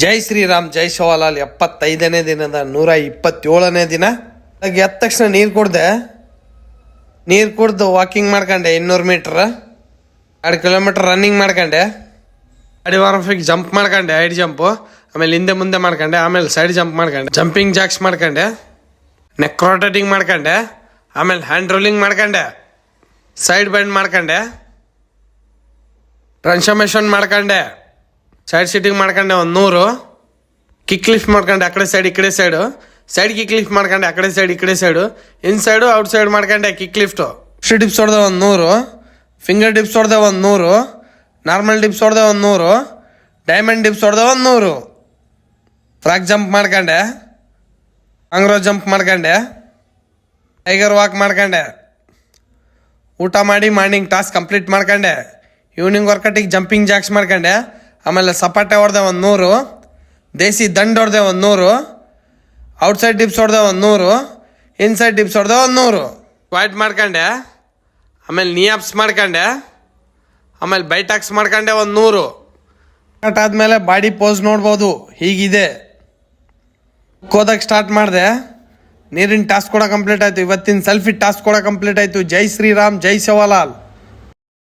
ಜೈ ಶ್ರೀರಾಮ್ ಜೈ ಶಿವಲಾಲ್ 75ನೇ ದಿನದ 127ನೇ ದಿನ. ಎದ್ದ ತಕ್ಷಣ ನೀರು ಕುಡ್ದು ವಾಕಿಂಗ್ ಮಾಡ್ಕೊಂಡೆ 200 ಮೀಟ್ರ್, 2 ಕಿಲೋಮೀಟರ್ ರನ್ನಿಂಗ್ ಮಾಡ್ಕೊಂಡೆ, ಗಾಡಿ ವಾರಫಿಗೆ ಜಂಪ್ ಮಾಡ್ಕೊಂಡೆ, ಹೈಡ್ ಜಂಪು, ಆಮೇಲೆ ಹಿಂದೆ ಮುಂದೆ ಮಾಡ್ಕೊಂಡೆ, ಆಮೇಲೆ ಸೈಡ್ ಜಂಪ್ ಮಾಡ್ಕೊಂಡೆ, ಜಂಪಿಂಗ್ ಜಾಕ್ಸ್ ಮಾಡ್ಕೊಂಡೆ, ನೆಕ್ ರೊಟೇಟಿಂಗ್ ಮಾಡ್ಕೊಂಡೆ, ಆಮೇಲೆ ಹ್ಯಾಂಡ್ ರೋಲಿಂಗ್ ಮಾಡ್ಕೊಂಡೆ, ಸೈಡ್ ಬೆಂಡ್ ಮಾಡ್ಕೊಂಡೆ, ಟ್ರಾನ್ಸ್ಫಾರ್ಮೇಷನ್ ಮಾಡ್ಕೊಂಡೆ, ಸೈಡ್ ಸೀಟಿಂಗ್ ಮಾಡ್ಕೊಂಡೆ 100, ಕಿಕ್ ಲಿಫ್ಟ್ ಮಾಡ್ಕೊಂಡೆ ಆ ಕಡೆ ಸೈಡ್ ಈ ಕಡೆ ಸೈಡು, ಸೈಡ್ ಕಿಕ್ ಲಿಫ್ಟ್ ಮಾಡ್ಕೊಂಡೆ ಆ ಕಡೆ ಸೈಡ್ ಈ ಕಡೆ side, inside outside ಮಾಡ್ಕೊಂಡೆ ಕಿಕ್ ಲಿಫ್ಟು. ಡಿಪ್ಸ್ ಹೊಡೆದೆ 100, ಫಿಂಗರ್ ಡಿಪ್ಸ್ ಹೊಡೆದೆ 100, ನಾರ್ಮಲ್ ಡಿಪ್ಸ್ ಹೊಡೆದೆ 100, ಡೈಮಂಡ್ ಡಿಪ್ಸ್ ಹೊಡೆದೆ 100, ಫ್ರಾಕ್ ಜಂಪ್ ಮಾಡ್ಕೊಂಡೆ, ಕಾಂಗ್ರೋ ಜಂಪ್ ಮಾಡ್ಕೊಂಡೆ, ಟೈಗರ್ ವಾಕ್ ಮಾಡ್ಕೊಂಡೆ, ಊಟ ಮಾಡಿ ಮಾರ್ನಿಂಗ್ ಟಾಸ್ಕ್ ಕಂಪ್ಲೀಟ್ ಮಾಡ್ಕೊಂಡೆ, ಈವ್ನಿಂಗ್ ವರ್ಕೌಟಿಗೆ ಜಂಪಿಂಗ್ ಜಾಕ್ಸ್ ಮಾಡ್ಕೊಂಡೆ, ಆಮೇಲೆ ಸಪಾಟೆ ಹೊಡೆದೆ 100, ದೇಸಿ ದಂಡ್ ಹೊಡೆದೆ 100, ಔಟ್ಸೈಡ್ ಡಿಪ್ಸ್ ಹೊಡೆದೆ 100, ಇನ್ಸೈಡ್ ಡಿಪ್ಸ್ ಹೊಡೆದೆ 100, ವಾಯ್ಟ್ ಮಾಡ್ಕೊಂಡೆ, ಆಮೇಲೆ ನಿಯಾಪ್ಸ್ ಮಾಡ್ಕೊಂಡೆ, ಆಮೇಲೆ ಬೈಟಾಕ್ಸ್ ಮಾಡ್ಕೊಂಡೆ 100. ಕಟ್ ಆದಮೇಲೆ ಬಾಡಿ ಪೋಸ್ ನೋಡ್ಬೋದು, ಹೀಗಿದೆ. ಹೋದಾಗ ಸ್ಟಾರ್ಟ್ ಮಾಡಿದೆ, ನೀರಿನ ಟಾಸ್ಕ್ ಕೂಡ ಕಂಪ್ಲೀಟ್ ಆಯಿತು. ಇವತ್ತಿನ ಸೆಲ್ಫಿ ಟಾಸ್ಕ್ ಕೂಡ ಕಂಪ್ಲೀಟ್ ಆಯಿತು. ಜೈ ಶ್ರೀರಾಮ್ ಜೈ ಶಿವಲಾಲ್.